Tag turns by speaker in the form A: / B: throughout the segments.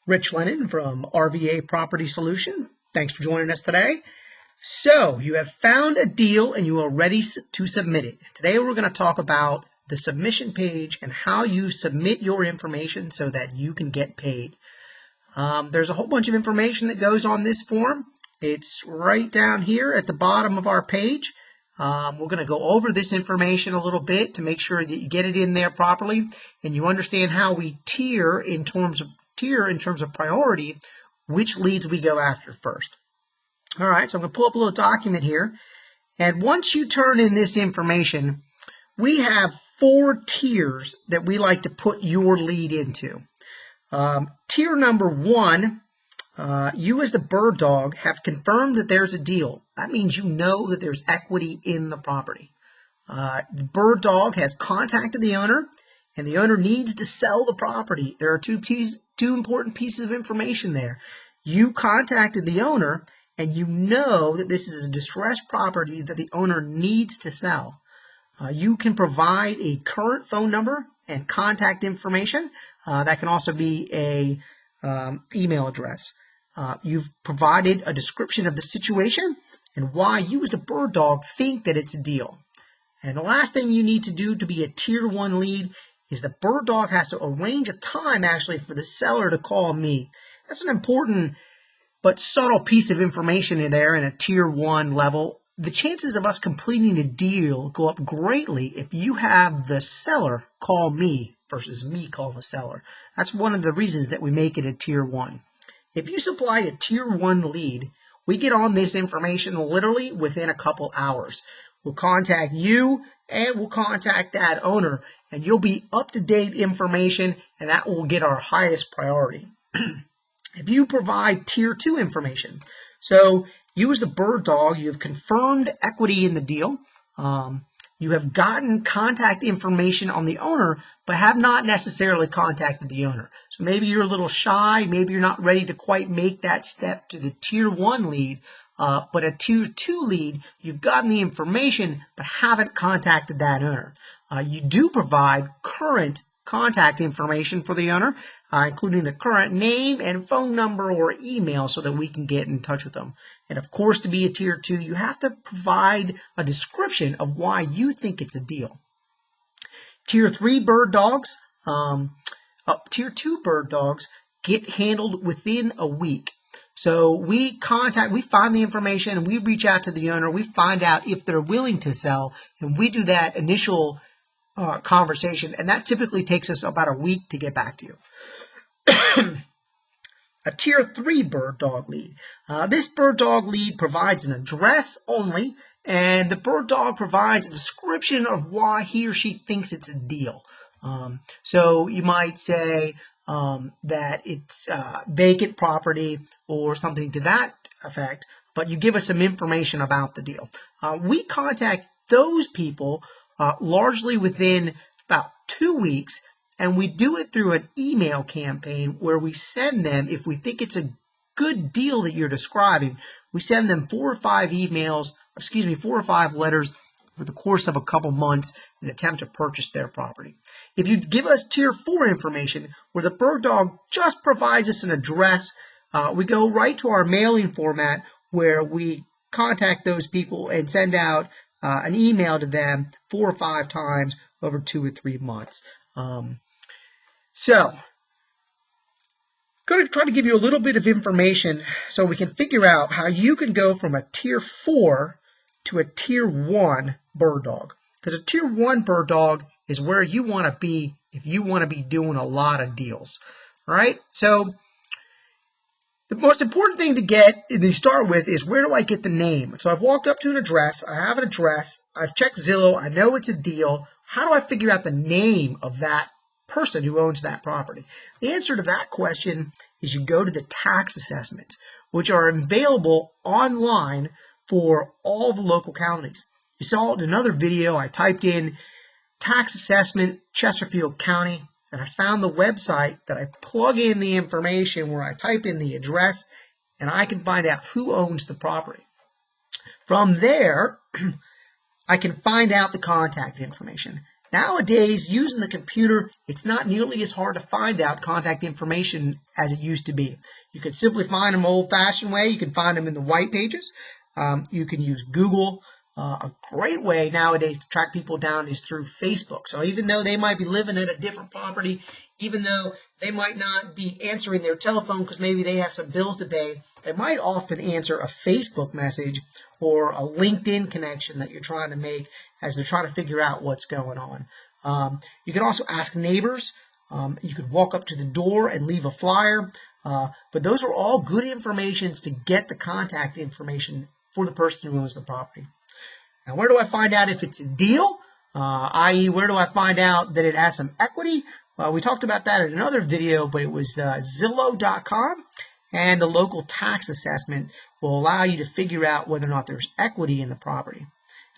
A: Rich Lennon from RVA Property Solution. Thanks for joining us today. So you have found a deal and you are ready to submit it. Today we're going to talk about the submission page and how you submit your information so that you can get paid. There's a whole bunch of information that goes on this form. It's right down here at the bottom of our page. We're going to go over this information a little bit to make sure that you get it in there properly and you understand how we tier in terms of priority, which leads we go after first. All right, so I'm going to pull up a little document here. And once you turn in this information, we have 4 tiers that we like to put your lead into. Tier number 1, you as the bird dog have confirmed that there's a deal. That means you know that there's equity in the property. The bird dog has contacted the owner, and the owner needs to sell the property. There are two important pieces of information there. You contacted the owner, and you know that this is a distressed property that the owner needs to sell. You can provide a current phone number and contact information. That can also be a email address. You've provided a description of the situation and why you as the bird dog think that it's a deal. And the last thing you need to do to be a tier 1 lead is the bird dog has to arrange a time actually for the seller to call me. That's an important but subtle piece of information in there in a tier 1 level. The chances of us completing a deal go up greatly if you have the seller call me versus me call the seller. That's one of the reasons that we make it a tier 1. If you supply a tier 1 lead, we get on this information literally within a couple hours. We'll contact you and we'll contact that owner, and you'll be up-to-date information, and that will get our highest priority. If you provide tier 2 information, so you as the bird dog, you have confirmed equity in the deal. You have gotten contact information on the owner, but have not necessarily contacted the owner. So maybe you're a little shy, maybe you're not ready to quite make that step to the tier 1 lead, but a tier 2 lead, you've gotten the information, but haven't contacted that owner. You do provide current contact information for the owner, including the current name and phone number or email so that we can get in touch with them. And of course, to be a tier 2, you have to provide a description of why you think it's a deal. Tier 3 bird dogs, tier 2 bird dogs get handled within a week. So we find the information, and we reach out to the owner, we find out if they're willing to sell, and we do that initial conversation, and that typically takes us about a week to get back to you. A tier 3 bird dog lead. This bird dog lead provides an address only, and the bird dog provides a description of why he or she thinks it's a deal. So you might say that it's vacant property or something to that effect, but you give us some information about the deal. We contact those people largely within about 2 weeks, and we do it through an email campaign where we send them, if we think it's a good deal that you're describing, we send them 4 or 5 letters over the course of a couple months in an attempt to purchase their property. If you give us tier 4 information where the bird dog just provides us an address, we go right to our mailing format where we contact those people and send out an email to them 4 or 5 times over 2 or 3 months. So, going to try to give you a little bit of information so we can figure out how you can go from a tier 4 to a tier 1 bird dog. Because a tier 1 bird dog is where you want to be if you want to be doing a lot of deals. All right? So, the most important thing to start with is, where do I get the name? So I've walked up to an address, I have an address, I've checked Zillow, I know it's a deal. How do I figure out the name of that person who owns that property? The answer to that question is you go to the tax assessments, which are available online for all the local counties. You saw it in another video. I typed in tax assessment Chesterfield County, and I found the website that I plug in the information where I type in the address, and I can find out who owns the property. From there, I can find out the contact information. Nowadays, using the computer, it's not nearly as hard to find out contact information as it used to be. You can simply find them old-fashioned way. You can find them in the white pages. You can use Google. A great way nowadays to track people down is through Facebook. So even though they might be living at a different property, even though they might not be answering their telephone because maybe they have some bills to pay, they might often answer a Facebook message or a LinkedIn connection that you're trying to make as they're trying to figure out what's going on. You can also ask neighbors. You could walk up to the door and leave a flyer. But those are all good informations to get the contact information for the person who owns the property. Now, where do I find out if it's a deal? I.e., where do I find out that it has some equity? Well, we talked about that in another video, but it was Zillow.com, and the local tax assessment will allow you to figure out whether or not there's equity in the property. And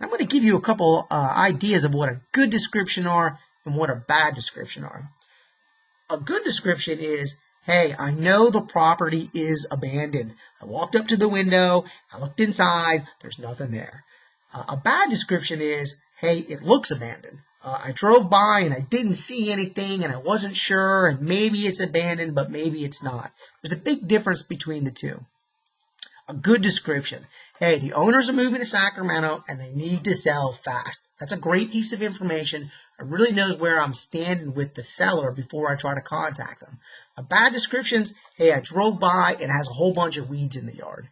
A: I'm going to give you a couple ideas of what a good description are and what a bad description are. A good description is, hey, I know the property is abandoned. I walked up to the window, I looked inside, there's nothing there. A bad description is, hey, it looks abandoned. I drove by and I didn't see anything and I wasn't sure, and maybe it's abandoned, but maybe it's not. There's a big difference between the two. A good description. Hey, the owners are moving to Sacramento and they need to sell fast. That's a great piece of information. It really knows where I'm standing with the seller before I try to contact them. A bad description's, hey, I drove by and it has a whole bunch of weeds in the yard.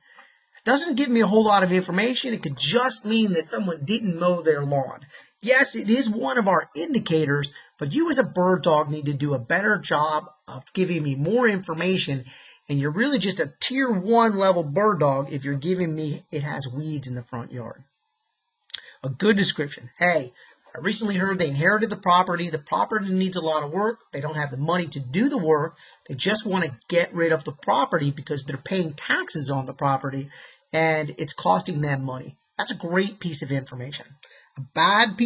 A: Doesn't give me a whole lot of information. It could just mean that someone didn't mow their lawn. Yes, it is one of our indicators, but you as a bird dog need to do a better job of giving me more information, and you're really just a tier 1 level bird dog if you're giving me it has weeds in the front yard. A good description. Hey, I recently heard they inherited the property. The property needs a lot of work. They don't have the money to do the work. They just want to get rid of the property because they're paying taxes on the property and it's costing them money. That's a great piece of information. A bad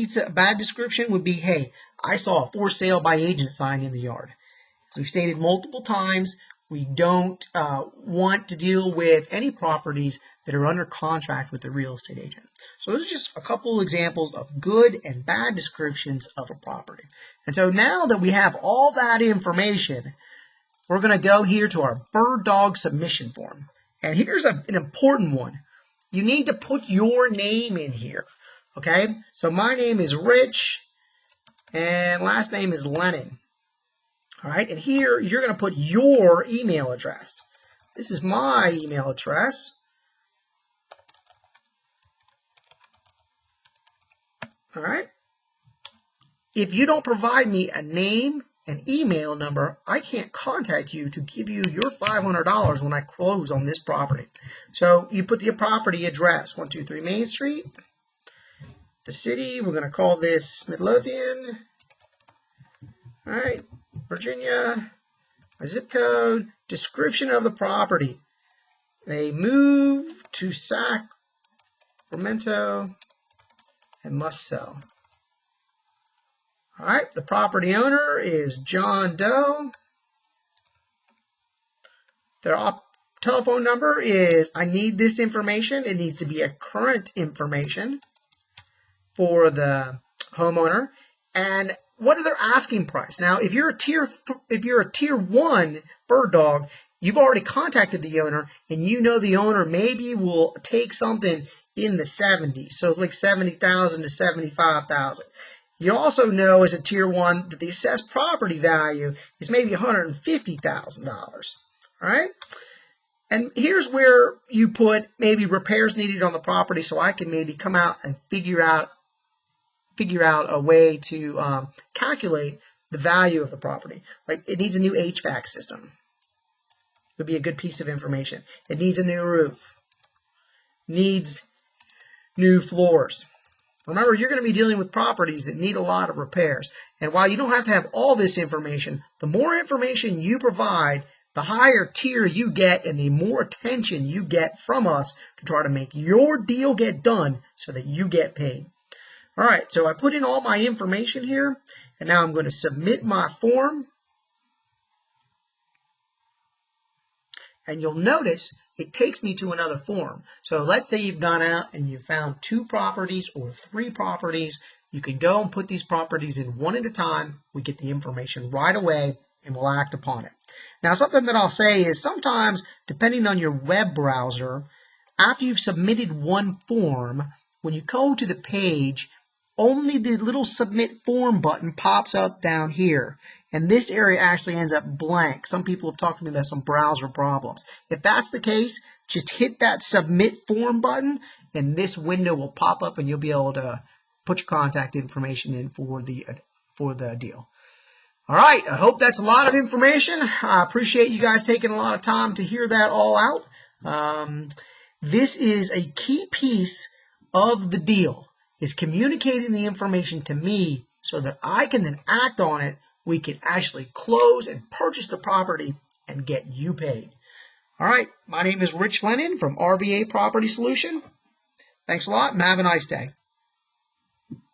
A: description would be, hey, I saw a for sale by agent sign in the yard. As we've stated multiple times, we don't want to deal with any properties that are under contract with the real estate agent. So those are just a couple examples of good and bad descriptions of a property. And so now that we have all that information, we're going to go here to our bird dog submission form. And here's an important one. You need to put your name in here. Okay? So my name is Rich and last name is Lennon. All right, and here you're going to put your email address. This is my email address. All right. If you don't provide me a name and email number, I can't contact you to give you your $500 when I close on this property. So you put the property address, 123 Main Street. The city, we're going to call this Midlothian. All right. Virginia, a zip code, description of the property. They move to Sacramento and must sell. All right, the property owner is John Doe. Their telephone number is, I need this information. It needs to be a current information for the homeowner. And what are their asking price? Now, if you're a tier 1 bird dog, you've already contacted the owner, and you know the owner maybe will take something in the 70s, so like 70,000 to 75,000. You also know as a tier 1 that the assessed property value is maybe $150,000. All right, and here's where you put maybe repairs needed on the property, so I can maybe come out and figure out a way to calculate the value of the property. Like it needs a new HVAC system. Would be a good piece of information. It needs a new roof. Needs new floors. Remember, you're going to be dealing with properties that need a lot of repairs. And while you don't have to have all this information, the more information you provide, the higher tier you get and the more attention you get from us to try to make your deal get done so that you get paid. All right, so I put in all my information here, and now I'm going to submit my form. And you'll notice it takes me to another form. So let's say you've gone out and you found 2 properties or 3 properties You can go and put these properties in one at a time. We get the information right away and we'll act upon it. Now, something that I'll say is sometimes, depending on your web browser, after you've submitted one form, when you go to the page, only the little submit form button pops up down here. And this area actually ends up blank. Some people have talked to me about some browser problems. If that's the case, just hit that submit form button and this window will pop up and you'll be able to put your contact information in for the deal. All right, I hope that's a lot of information. I appreciate you guys taking a lot of time to hear that all out. This is a key piece of the deal, is communicating the information to me so that I can then act on it. We can actually close and purchase the property and get you paid. All right, my name is Rich Lennon from RVA Property Solution. Thanks a lot and have a nice day.